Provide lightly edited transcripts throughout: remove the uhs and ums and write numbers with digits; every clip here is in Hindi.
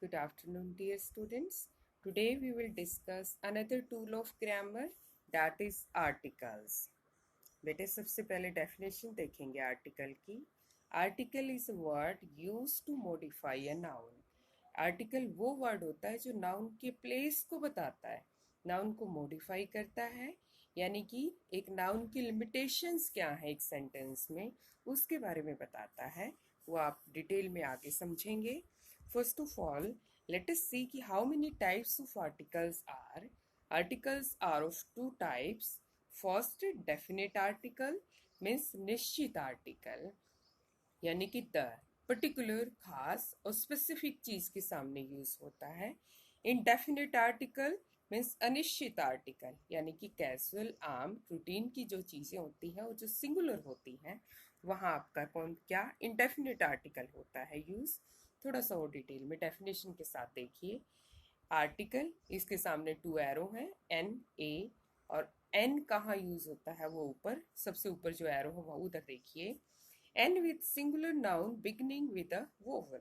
Good afternoon, dear students. Today we will discuss another tool of grammar, that is articles. बेटे सबसे पहले डेफिनेशन देखेंगे आर्टिकल की. Article is a word use to modify a noun. Article वो वर्ड होता है जो नाउन के प्लेस को बताता है, नाउन को मॉडिफाई करता है, यानी कि एक नाउन की लिमिटेशंस क्या है एक सेंटेंस में उसके बारे में बताता है. वो आप डिटेल में आगे समझेंगे. First of all let us see कि how many types of articles are. Articles are of two types. First, definite article means निश्चित article, यानी कि द पर्टिकुलर खास और स्पेसिफिक चीज के सामने यूज होता है. इनडेफिनेट आर्टिकल मीन्स अनिश्चित आर्टिकल, यानी कि कैजुअल आम रूटीन की जो चीजें होती हैं वो जो सिंगुलर होती हैं वहाँ आपका कौन क्या इंडेफिनेट आर्टिकल होता है यूज. थोड़ा सा और डिटेल में डेफिनेशन के साथ देखिए. आर्टिकल इसके सामने टू एरो हैं एन ए, और एन कहाँ यूज होता है वो ऊपर सबसे ऊपर जो एरो है वो उधर देखिए. An with singular noun beginning with a vowel,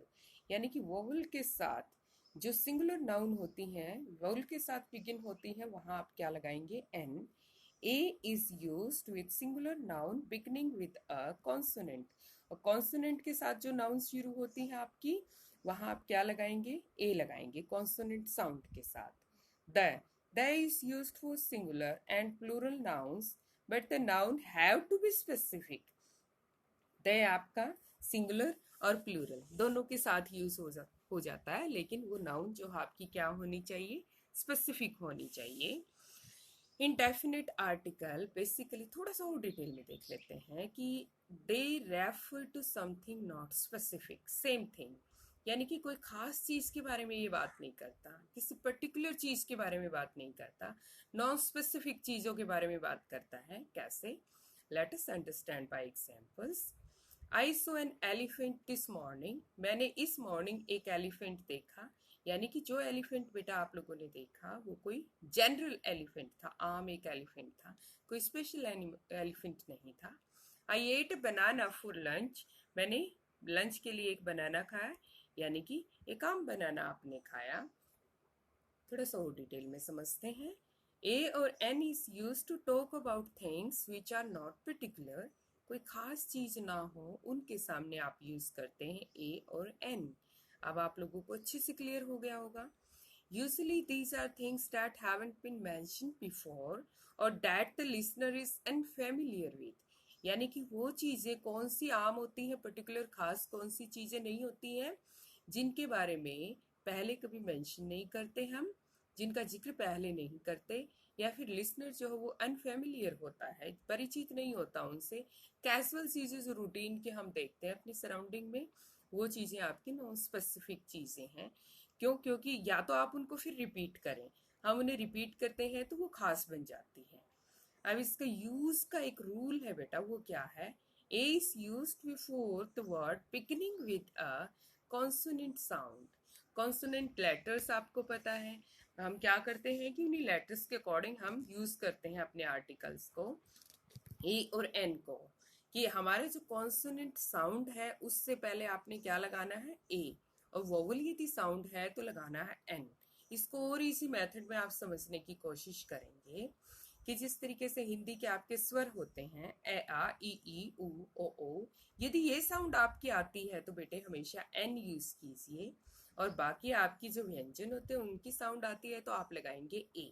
यानी कि वोवल के साथ जो सिंगुलर नाउन होती हैं वोवल के साथ बिगिन होती हैं वहां आप क्या लगाएंगे an. A is used with singular noun beginning with a consonant, और कॉन्सोनेंट के साथ जो नाउन शुरू होती हैं आपकी वहां आप क्या लगाएंगे ए लगाएंगे कॉन्सोनेंट साउंड के साथ. The the is used for singular and plural nouns but the noun have to be specific. दे आपका सिंगुलर और प्लूरल दोनों के साथ यूज हो जाता है, लेकिन वो नाउन जो आपकी क्या होनी चाहिए स्पेसिफिक होनी चाहिए. इंडेफिनिट आर्टिकल बेसिकली थोड़ा सा और डिटेल में देख लेते हैं कि they refer to something not specific, same thing, यानी कि कोई खास चीज के बारे में ये बात नहीं करता, किसी पर्टिकुलर चीज के बारे में बात नहीं करता, नॉन स्पेसिफिक चीजों के बारे में बात करता है. कैसे? Let us understand by examples. I so an elephant this morning, मैंने इस मॉर्निंग एक एलिफेंट देखा, यानी कि जो एलिफेंट बेटा आप लोगों ने देखा वो कोई जनरल एलिफेंट था, आम एक एलिफेंट था, कोई स्पेशल एलिफेंट नहीं था. आई एट बनाना फॉर लंच, मैंने लंच के लिए एक बनाना खाया, यानी कि एक आम बनाना आपने खाया. थोड़ा सा और डिटेल में समझते हैं. ए और an is use to talk about things which are not particular, कोई खास चीज ना हो उनके सामने आप यूज करते हैं ए और एन. अब आप लोगों को अच्छे से क्लियर हो गया होगा. Usually these are things that haven't been mentioned before और that the listener is unfamiliar with, यानी कि वो चीजें कौन सी आम होती हैं, पर्टिकुलर खास कौन सी चीजें नहीं होती हैं जिनके बारे में पहले कभी मेंशन नहीं करते हम, जिनका जिक्र पहले नहीं करते, या फिर लिसनर जो है वो अनफेमिलियर होता है, परिचित नहीं होता उनसे. कैजुअल चीजें जो रूटीन के हम देखते हैं अपनी सराउंडिंग में वो चीजें आपकी नॉन स्पेसिफिक चीजें हैं. क्यों? क्योंकि या तो आप उनको फिर रिपीट करें, हम उन्हें रिपीट करते हैं तो वो खास बन जाती है. अब इसका यूज का एक रूल है बेटा, वो क्या है? A is use before the word beginning with a consonant sound. Consonant letters आपको पता है, हम क्या करते हैं कि उन्हीं लेटर्स के अकॉर्डिंग हम यूज करते हैं अपने आर्टिकल्स को ए और एन को, कि हमारे जो कॉन्सोनेंट साउंड है उससे पहले आपने क्या लगाना है ए, और वोवल यदि साउंड है तो लगाना है एन. इसको और इसी मेथड में आप समझने की कोशिश करेंगे कि जिस तरीके से हिंदी के आपके स्वर होते हैं ए आ ई उ ओ, यदि ये साउंड आपकी आती है तो बेटे हमेशा एन यूज कीजिए, और बाकी आपकी जो व्यंजन होते हैं उनकी साउंड आती है तो आप लगाएंगे ए.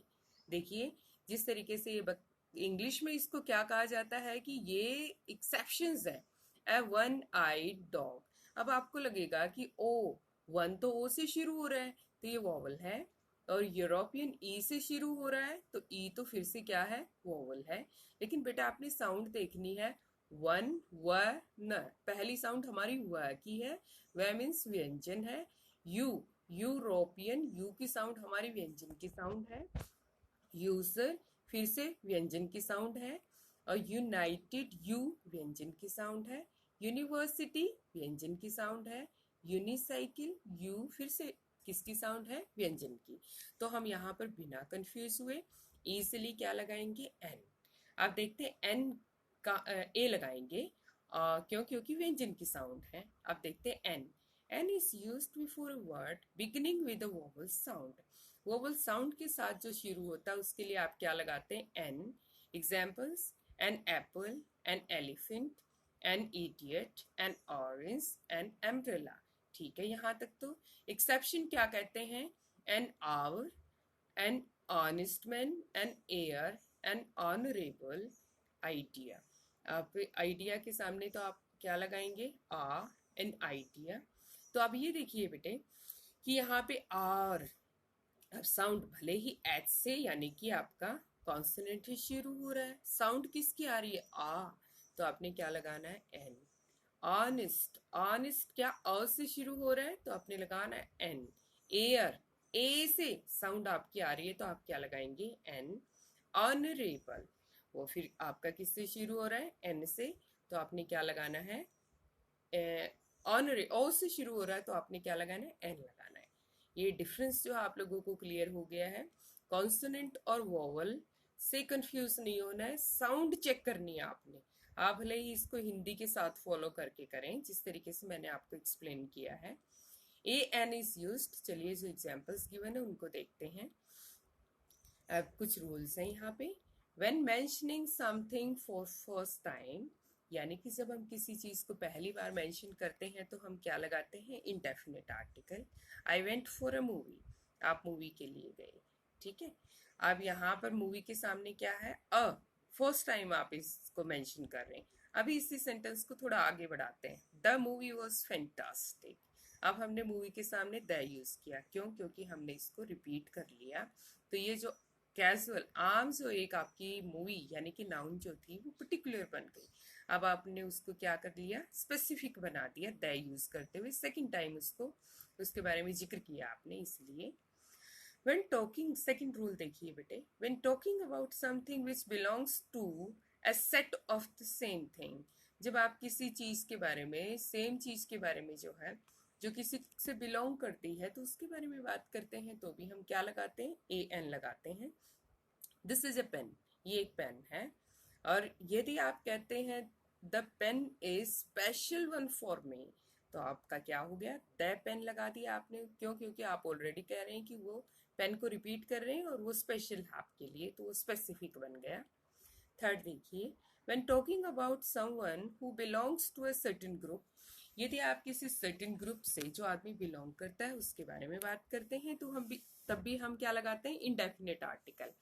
देखिए जिस तरीके से ये इंग्लिश में इसको क्या कहा जाता है कि ये एक्सेप्शंस है. ए वन आईड डॉग, अब आपको लगेगा कि ओ, वन तो ओ से शुरू हो रहा है तो ये वॉवल है, और यूरोपियन ई से शुरू हो रहा है तो ई तो फिर से क्या है वोवल है. लेकिन बेटा आपने साउंड देखनी है. वन व न, पहली साउंड हमारी व की है, व मीन्स व्यंजन है. यू, यूरोपियन, यू की साउंड हमारी व्यंजन की साउंड है. यूजर फिर से व्यंजन की साउंड है, और यूनाइटेड यू व्यंजन की साउंड है. यूनिवर्सिटी व्यंजन की साउंड है. यूनिसाइकिल यू फिर से किसकी साउंड है व्यंजन की. तो हम यहाँ पर बिना कंफ्यूज हुए इजिली क्या लगाएंगे एन. आप देखते हैं एन का ए लगाएंगे क्यों? क्योंकि व्यंजन की साउंड है. आप देखते हैं N. N is used before a word beginning with a vowel sound. Vowel sound के साथ जो शुरू होता है उसके लिए आप क्या लगाते हैं? N. Examples: an apple, an elephant, an idiot, an orange, an umbrella. ठीक है, यहाँ तक तो. एक्सेप्शन क्या कहते हैं? An hour, an honest man, an heir, an honorable idea. आप आइडिया के सामने तो आप क्या लगाएंगे? आ. An idea. तो अब ये देखिए बेटे कि यहाँ पे आर, अब साउंड भले ही एच से यानी कि आपका कॉन्सोनेंट ही शुरू हो रहा है, साउंड किसकी आ रही है? आ. तो आपने क्या लगाना है? एन. ऑनेस्ट, ऑनेस्ट क्या अ से शुरू हो रहा है तो आपने लगाना है एन. एयर, ए से साउंड आपकी आ रही है तो आप क्या लगाएंगे? एन. ऑनरेबल, वो फिर आपका किससे शुरू हो रहा है? एन से, तो आपने क्या लगाना है? ऑनरे, ओ से शुरू हो रहा है तो आपने क्या लगाना है? एन लगाना है. ये डिफरेंस जो आप लोगों को क्लियर हो गया है. कॉन्सोनेंट और वोवल से कंफ्यूज नहीं होना है, साउंड चेक करनी है आपने. आप भले ही इसको हिंदी के साथ फॉलो करके करें जिस तरीके से मैंने आपको एक्सप्लेन किया है. A N is used. चलिए जो एग्जांपल्स गिवन है उनको देखते हैं. अब कुछ रूल्स हैं यहाँ पे. When mentioning something for first time, यानी कि जब हम किसी चीज को पहली बार मेंशन करते हैं तो हम क्या लगाते हैं? Indefinite article. I went for a movie, आप मूवी के लिए गए. ठीक है, अब यहाँ पर मूवी के सामने क्या है? अ. फर्स्ट टाइम आप इसको मेंशन कर रहे हैं. अभी इसी सेंटेंस को थोड़ा आगे बढ़ाते हैं. The movie was fantastic. अब हमने मूवी के सामने द यूज किया. क्यों? क्योंकि हमने इसको रिपीट कर लिया. तो ये जो कैजुअल आम जो एक आपकी मूवी यानी कि नाउन जो थी वो पर्टिकुलर बन गई. अब आपने उसको क्या कर लिया? स्पेसिफिक बना दिया द यूज करते हुए. सेकंड टाइम उसके बारे में जिक्र किया आपने, इसलिए. When talking, second rule देखिए बेटे. When talking about something which belongs to a set of the same thing, जब आप किसी चीज के बारे में, सेम चीज के बारे में जो है, जो किसी से बिलोंग करती है तो उसके बारे में बात करते हैं तो भी हम क्या लगाते हैं? ए एन लगाते हैं. दिस इज ए पेन, ये एक पेन है. और यदि आप कहते हैं the pen is special one for me, तो आपका क्या हो गया? द पेन लगा दिया आपने. क्यों? क्योंकि आप ऑलरेडी कह रहे हैं कि वो पेन को रिपीट कर रहे हैं और वो स्पेशल है आपके लिए, तो वो स्पेसिफिक बन गया. थर्ड देखिए. When talking about someone who belongs to a certain group, यदि आप किसी सर्टेन ग्रुप से जो आदमी बिलोंग करता है उसके बारे में बात करते हैं तो तब भी हम क्या लगाते हैं? Indefinite article.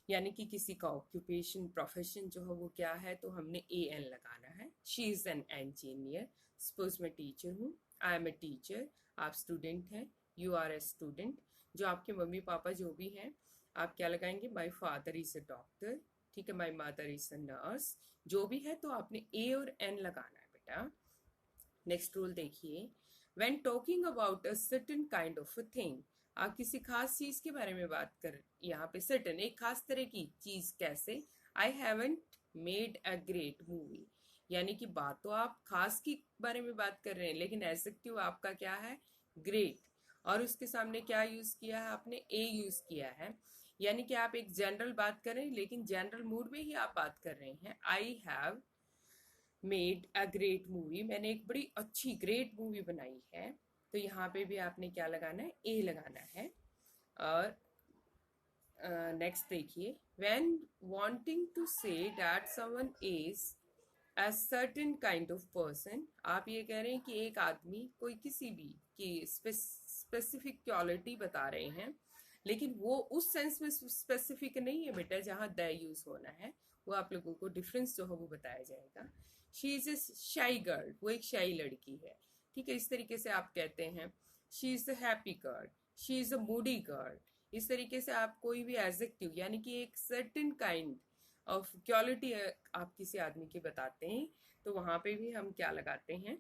यानी कि किसी का ऑक्यूपेशन, प्रोफेशन जो है वो क्या है तो हमने ए एन लगाना है. She is an engineer. Suppose मैं टीचर हूँ, आई एम ए टीचर. आप स्टूडेंट हैं, यू आर ए स्टूडेंट. जो आपके मम्मी पापा जो भी हैं आप क्या लगाएंगे? My father is a doctor. ठीक है, my mother is a nurse. जो भी है तो आपने ए और एन लगाना है बेटा. नेक्स्ट रूल देखिए. When talking about a certain kind of a thing, आप किसी खास चीज के बारे में बात कर, यहाँ पे सर्टेन एक खास तरह की चीज. कैसे? I haven't made a great movie, यानी कि बात तो आप खास के बारे में बात कर रहे हैं लेकिन एडजेक्टिव आपका क्या है? ग्रेट. और उसके सामने क्या यूज किया है आपने? ए यूज किया है. यानी कि आप एक जनरल बात कर रहे हैं लेकिन जनरल मूड में ही आप बात कर रहे हैं. I have made a great movie, मैंने एक बड़ी अच्छी ग्रेट मूवी बनाई है. तो यहाँ पे भी आपने क्या लगाना है? ए लगाना है. और नेक्स्ट देखिए. When wanting to say that someone is a certain kind of person, आप ये कह रहे हैं कि एक आदमी कोई किसी भी की स्पेसिफिक क्वालिटी बता रहे हैं लेकिन वो उस सेंस में स्पेसिफिक नहीं है बेटा जहाँ द यूज होना है. वो आप लोगों को डिफरेंस जो है वो बताया जाएगा. शी इज ए शाई गर्ल, वो एक शाई लड़की है. ठीक है, इस तरीके से आप कहते हैं. She is a happy girl, she is a Moody girl. इस तरीके से आप कोई भी एडजेक्टिव यानी कि एक सर्टेन काइंड ऑफ क्वालिटी आप किसी आदमी की बताते हैं तो वहां पे भी हम क्या लगाते हैं?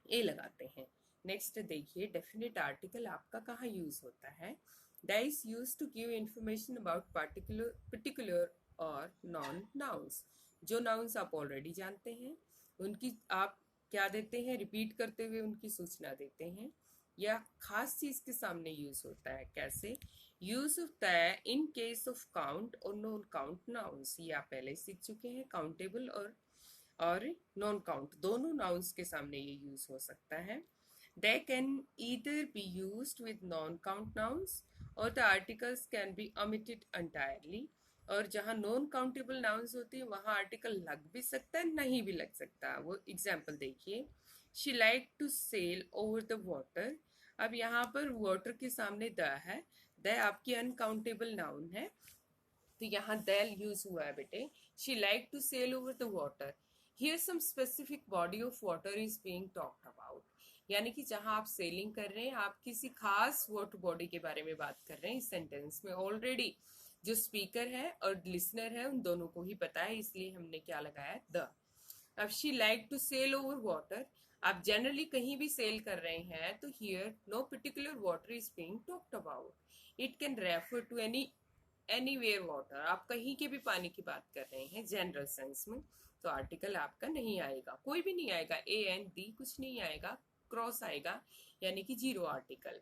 ए लगाते हैं. नेक्स्ट देखिए. डेफिनेट आर्टिकल आपका कहाँ यूज होता है? That is use to give information about particular और नॉन नाउन्स. जो नाउन्स आप ऑलरेडी जानते हैं उनकी आप क्या देते हैं? रिपीट करते हुए उनकी सूचना देते हैं. या खास चीज के सामने यूज होता है. कैसे यूज होता है? इन केस ऑफ काउंट और नॉन काउंट नाउन्स. ये आप पहले सीख चुके हैं. काउंटेबल और नॉन काउंट दोनों नाउन्स के सामने ये यूज हो सकता है. They can either be used with non-count nouns or the articles can be omitted entirely. और जहाँ नॉन काउंटेबल नाउन्स होती है वहाँ आर्टिकल लग भी सकता है, नहीं भी लग सकता. वो एग्जाम्पल देखिए. She like to sail over the water. अब यहाँ पर वाटर के सामने द है. द आपकी अनकाउंटेबल नाउन है, तो यहाँ दैल यूज हुआ है बेटे. She like to sail over the water. Here some specific body of water is being talked about. यानी कि जहां आप सेलिंग कर रहे हैं, आप किसी खास वाटर बॉडी के बारे में बात कर रहे हैं. इस सेंटेंस में ऑलरेडी जो स्पीकर है और लिसनर है उन दोनों को ही पता है, इसलिए हमने क्या लगाया द. अब she like to sail over water. आप जनरली कहीं भी सेल कर रहे हैं तो here no particular water is being talked about. It can refer to anywhere water. आप कहीं के भी पानी की बात कर रहे हैं जनरल सेंस में, तो आर्टिकल आपका नहीं आएगा, कोई भी नहीं आएगा. ए एंड दी कुछ नहीं आएगा, क्रॉस आएगा, यानी कि जीरो आर्टिकल.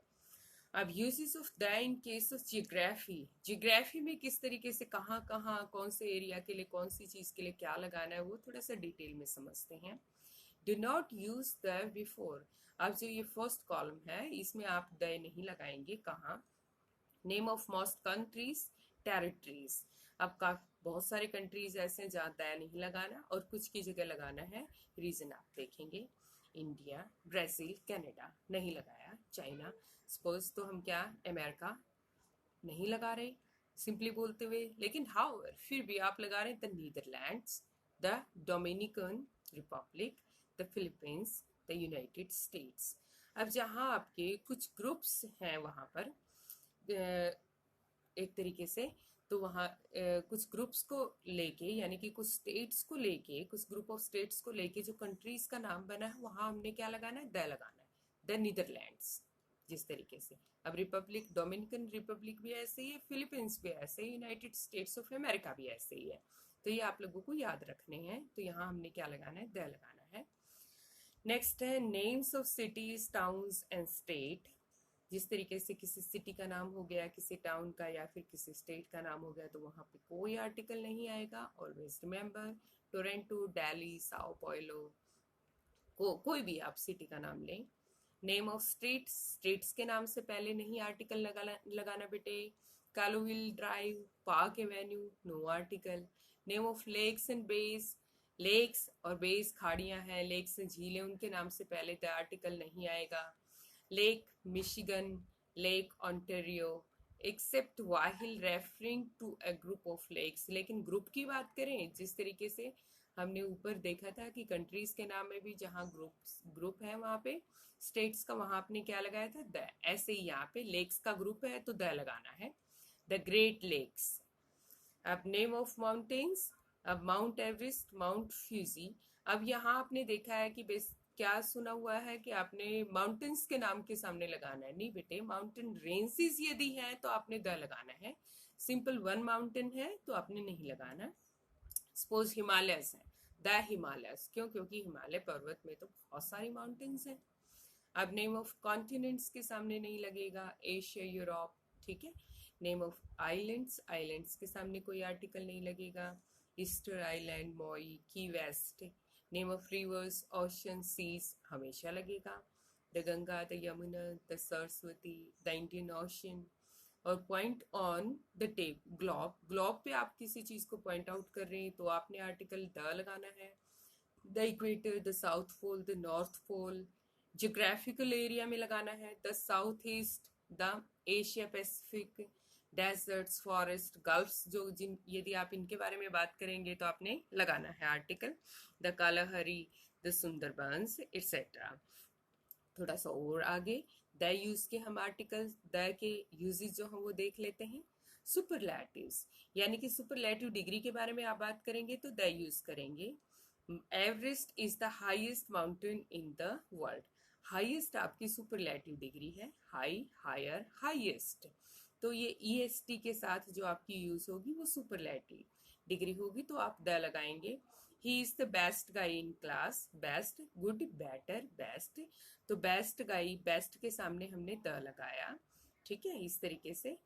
अब uses of the in case of geography. Geography में किस तरीके से कहाँ कहाँ कौन से एरिया के लिए कौन सी चीज के लिए क्या लगाना है वो थोड़ा सा डिटेल में समझते हैं. Do not use the before. अब जो ये फर्स्ट कॉलम है इसमें आप द नहीं लगाएंगे. कहाँ? Name of most countries, territories. अब का बहुत सारे कंट्रीज ऐसे हैं जहाँ द नहीं लगाना और कुछ की जगह लगाना है. रीजन आप देखेंगे. इंडिया, ब्राजील, कनाडा नहीं लगाया. चाइना, सपोज तो हम क्या अमेरिका नहीं लगा रहे सिंपली बोलते हुए, लेकिन हाउएवर फिर भी आप लगा रहे हैं the Netherlands, the Dominican Republic, the Philippines, the United states. अब जहाँ आपके कुछ ग्रुप्स हैं वहाँ पर एक तरीके से, तो वहाँ कुछ ग्रुप्स को लेके यानी कि कुछ स्टेट्स को लेके, कुछ ग्रुप ऑफ स्टेट्स को लेके जो कंट्रीज का नाम बना है वहाँ हमने क्या लगाना है? द लगाना है. द नीदरलैंड्स जिस तरीके से. अब रिपब्लिक, डोमिनिकन रिपब्लिक भी ऐसे ही है, फिलीपींस भी ऐसे ही, यूनाइटेड स्टेट्स ऑफ अमेरिका भी ऐसे ही है. तो ये आप लोगों को याद रखने हैं. तो यहाँ हमने क्या लगाना है? द लगाना है. नेक्स्ट है names of cities, towns and state. जिस तरीके से किसी सिटी का नाम हो गया, किसी टाउन का या फिर किसी स्टेट का नाम हो गया, तो वहाँ पे कोई आर्टिकल नहीं आएगा. Always remember. Toronto, Delhi, Sao Paulo, कोई भी आप सिटी का नाम लें. Name of streets. स्ट्रीट्स के नाम से पहले नहीं आर्टिकल लगाना बेटे. कालोविल drive, park avenue, no article. Name of lakes and bays. Lakes और बेस खाड़ियां हैं, लेक्स झीलें, उनके नाम से पहले द आर्टिकल नहीं आएगा. Lake Michigan, lake Ontario, except while referring to a group of lakes. लेकिन ग्रुप की बात करें, जिस तरीके से हमने ऊपर देखा था कि कंट्रीज के नाम में भी जहाँ ग्रुप है वहाँ पे स्टेट्स का, वहाँ आपने क्या लगाया था? द. ऐसे ही यहाँ पे लेक्स का ग्रुप है तो द लगाना है. The great lakes. अब नेम ऑफ माउंटेन्स. अब माउंट एवरेस्ट, माउंट फ्यूजी. अब यहाँ आपने देखा है कि क्या सुना हुआ है कि आपने माउंटेन्स के नाम के सामने लगाना है. नहीं बेटे, माउंटेन रेंजेस यदि है तो आपने द लगाना है. सिंपल वन माउंटेन है तो आपने नहीं लगाना. सपोज हिमालयस है, द हिमालयस. क्यों? क्योंकि हिमालय पर्वत में तो बहुत सारी माउंटेन्स हैं. अब नेम ऑफ कॉन्टिनेंट्स के सामने नहीं लगेगा. एशिया, यूरोप, ठीक है. नेम ऑफ आइलैंड्स, आइलैंड्स के सामने कोई आर्टिकल नहीं लगेगा. Easter island, Maui, Key West. Name of rivers, ocean, seas हमेशा लगेगा. The Ganga, the Yamuna, the Saraswati, the Indian ocean. और point on the tape, globe. Globe पे आप किसी चीज को पॉइंट आउट कर रहे हैं तो आपने आर्टिकल द लगाना है. The equator, the south pole, the north pole. Geographical area में लगाना है. The south east, the Asia Pacific. Deserts, forest, gulfs, जो जिन यदि आप इनके बारे में बात करेंगे तो आपने लगाना है article. The कालाहरी, the Sundarbans, etcetera. थोड़ा सा और आगे द यूज के हम आर्टिकल्स, द के यूजेस जो हम वो देख लेते हैं. सुपरलैटिव्स, यानी कि सुपरलैटिव डिग्री के बारे में आप बात करेंगे तो द यूज करेंगे. Everest is the highest mountain in the world. Highest आपकी सुपरलैटिव डिग्री है. High, higher, highest. तो ये EST के साथ जो आपकी यूज होगी वो सुपरलैटिव डिग्री होगी, तो आप द लगाएंगे. He is the best guy in class. Best, good, better, best. तो बेस्ट गाय, बेस्ट के सामने हमने द लगाया. ठीक है, इस तरीके से.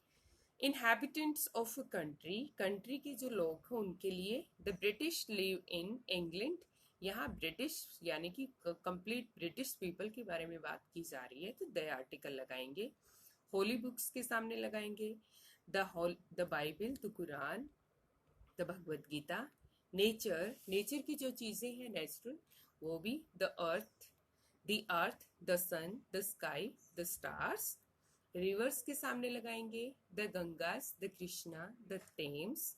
Inhabitants of a country, country के जो लोग हैं उनके लिए. The British live in England, यहाँ ब्रिटिश यानी कि कंप्लीट ब्रिटिश पीपल के बारे में बात की जा रही है, तो द आर्टिकल लगाएंगे। होली बुक्स के सामने लगाएंगे the Bible, the Quran, the Bhagavad Gita. Nature, nature की जो चीज़ें हैं नेचुरल, वो भी the earth, the sun, the sky, the stars. Rivers के सामने लगाएंगे the Ganges, the Krishna, the Thames.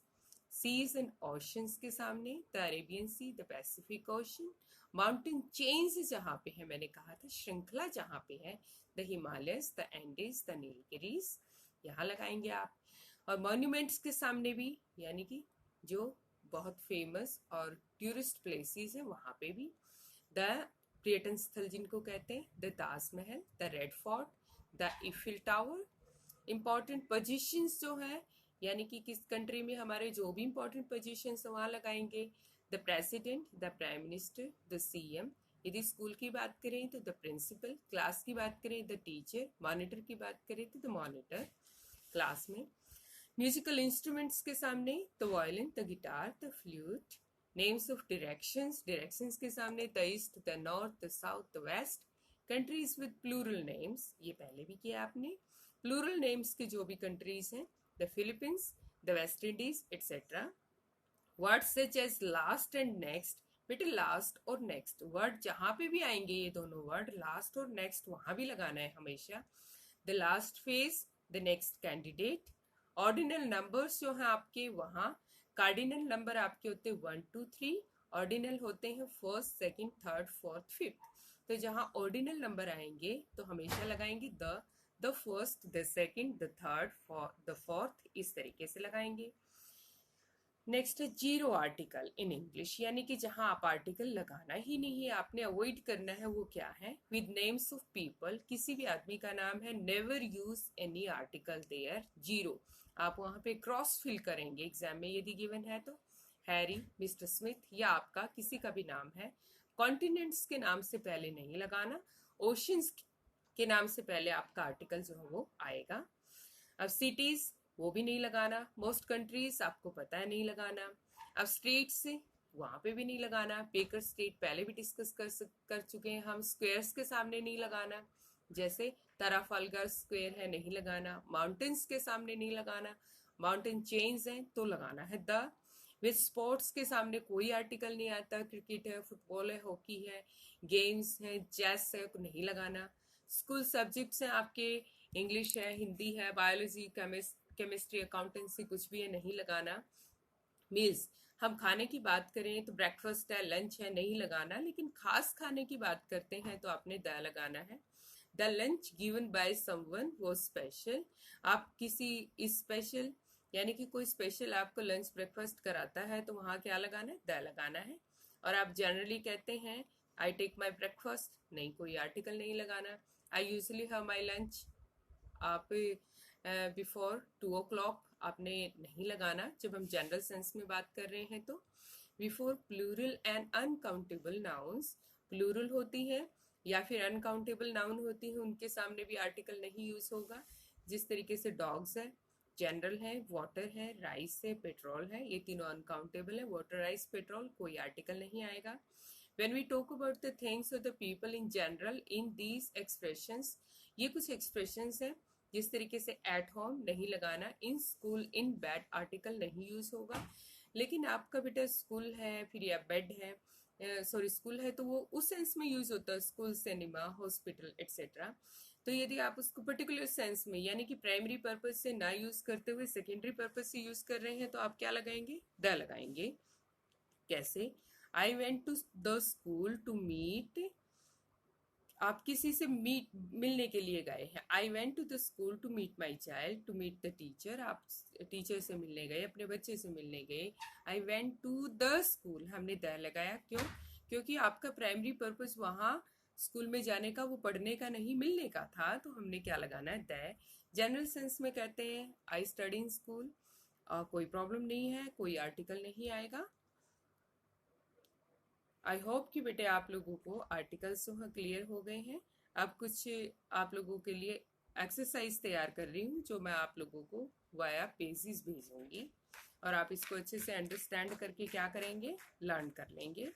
Seas and oceans के सामने the Arabian sea, the Pacific ocean. Mountain chains जहाँ पे है, मैंने कहा था श्रृंखला जहाँ पे है, the Himalayas, the Andes, the Nilgiris, यहाँ लगाएंगे आप। और मॉन्यूमेंट्स के सामने भी, यानी कि जो बहुत फेमस और टूरिस्ट प्लेसेस हैं वहाँ पे भी, द पर्यटन स्थल जिनको कहते हैं, the Taj Mahal, the red fort, the Eiffel tower. Important positions जो है, यानी कि किस कंट्री में हमारे जो भी इम्पोर्टेंट पोजीशंस वहाँ लगाएंगे, the president, the prime minister, the CM. यदि स्कूल की बात करें तो द प्रिंसिपल, क्लास की बात करें द टीचर, मॉनिटर की बात करें तो द मॉनिटर क्लास में। म्यूजिकल इंस्ट्रूमेंट्स के सामने the violin, the guitar, the flute. Names of directions, directions के सामने the east, the north, the south, the west. Countries with plural names, ये पहले भी किया आपने। प्लूरल नेम्स के जो भी कंट्रीज हैं, the Philippines, the West Indies, etcetera. Words such as last and next, बेटे लास्ट और नेक्स्ट वर्ड जहां पे भी आएंगे, ये दोनों वर्ड लास्ट और नेक्स्ट वहां भी लगाना है हमेशा। The last phase, the next candidate. Ordinal numbers जो हैं आपके, वहां कार्डिनल नंबर आपके होते हैं 1 2 3, ऑर्डिनल होते हैं first, second, third, fourth, fifth. तो जहां ऑर्डिनल नंबर आएंगे तो हमेशा लगाएंगे the first, the second, the third, the fourth, इस तरीके से लगाएंगे। नेक्स्ट है जीरो आर्टिकल इन इंग्लिश, यानी कि जहां आप आर्टिकल लगाना ही नहीं है, आपने अवॉइड करना है, वो क्या है, विद नेम्स ऑफ पीपल, किसी भी आदमी का नाम है, never use any article there, zero. आप वहां पे क्रॉस फिल करेंगे एग्जाम में यदि गिवन है तो। हैरी, मिस्टर स्मिथ, या आपका किसी का भी नाम है। कॉन्टिनेंट्स के नाम से पहले नहीं लगाना, ओशंस के नाम से पहले आपका आर्टिकल जो है वो आएगा। अब सिटीज, वो भी नहीं लगाना। मोस्ट कंट्रीज आपको पता है नहीं लगाना। अब स्ट्रीट्स, वहां पे भी नहीं लगाना। बेकर स्ट्रीट पहले भी डिस्कस कर चुके हैं हम। स्क्वेयर्स के सामने नहीं लगाना, जैसे ट्राफालगर स्क्वेयर है, नहीं लगाना। माउंटेन्स के सामने नहीं लगाना। माउंटेन चेन्स हैं तो लगाना है द। विद स्पोर्ट्स के सामने कोई आर्टिकल नहीं आता, क्रिकेट है, फुटबॉल है, हॉकी है, गेम्स है, चेस है, नहीं लगाना। स्कूल सब्जेक्ट्स हैं आपके, इंग्लिश है, हिंदी है, बायोलॉजी, केमिस्ट्री, अकाउंटेंसी, कुछ भी है, नहीं लगाना। मील्स, हम खाने की बात करें तो ब्रेकफास्ट है, लंच है, नहीं लगाना। लेकिन खास खाने की बात करते हैं तो आपने द लगाना है। The lunch given by someone वो स्पेशल, आप किसी स्पेशल, यानी कि कोई स्पेशल आपको लंच ब्रेकफास्ट कराता है तो वहाँ क्या लगाना है, द लगाना है। और आप जनरली कहते हैं आई टेक माई ब्रेकफास्ट, नहीं, कोई आर्टिकल नहीं लगाना। I usually have my lunch, आप बिफोर 2 o'clock आपने नहीं लगाना जब हम जनरल सेंस में बात कर रहे हैं तो। Before plural and uncountable nouns, plural होती है या फिर अनकाउंटेबल नाउन होती है, उनके सामने भी आर्टिकल नहीं यूज होगा। जिस तरीके से डॉग्स है, जनरल है, वाटर है, राइस है, पेट्रोल है, ये तीनों अनकाउंटेबल है। वाटर, राइस, पेट्रोल, कोई आर्टिकल नहीं आएगा। When we talk about the things or the people in general in these expressions, ये कुछ expressions हैं। जिस तरीके से at home नहीं लगाना, in school, in bed article नहीं यूज होगा। लेकिन आपका बेटा स्कूल है, फिर या बेड है, सॉरी स्कूल है, तो वो उस सेंस में यूज होता है, स्कूल, सिनेमा, हॉस्पिटल, एटसेट्रा। तो यदि आप उसको पर्टिकुलर सेंस में, यानी कि प्राइमरी पर्पज से ना यूज करते हुए सेकेंडरी पर्पज से यूज कर रहे हैं तो आप क्या लगाएंगे, द लगाएंगे। कैसे, I went to the school to meet, आप किसी से मिलने के लिए गए हैं। I went to the school to meet my child, to meet the teacher, आप टीचर से मिलने गए, अपने बच्चे से मिलने गए। I went to the school, हमने द लगाया, क्यों, क्योंकि आपका प्राइमरी पर्पज वहाँ स्कूल में जाने का, वो पढ़ने का नहीं, मिलने का था, तो हमने क्या लगाना है, द। जनरल सेंस में कहते हैं आई स्टडी इन स्कूल, कोई प्रॉब्लम नहीं है, कोई आर्टिकल नहीं आएगा। आई होप कि बेटे आप लोगों को आर्टिकल्स जो है क्लियर हो गए हैं। अब कुछ आप लोगों के लिए एक्सरसाइज तैयार कर रही हूँ जो मैं आप लोगों को वाया पेजेस भेजूंगी, और आप इसको अच्छे से अंडरस्टैंड करके क्या करेंगे, लर्न कर लेंगे।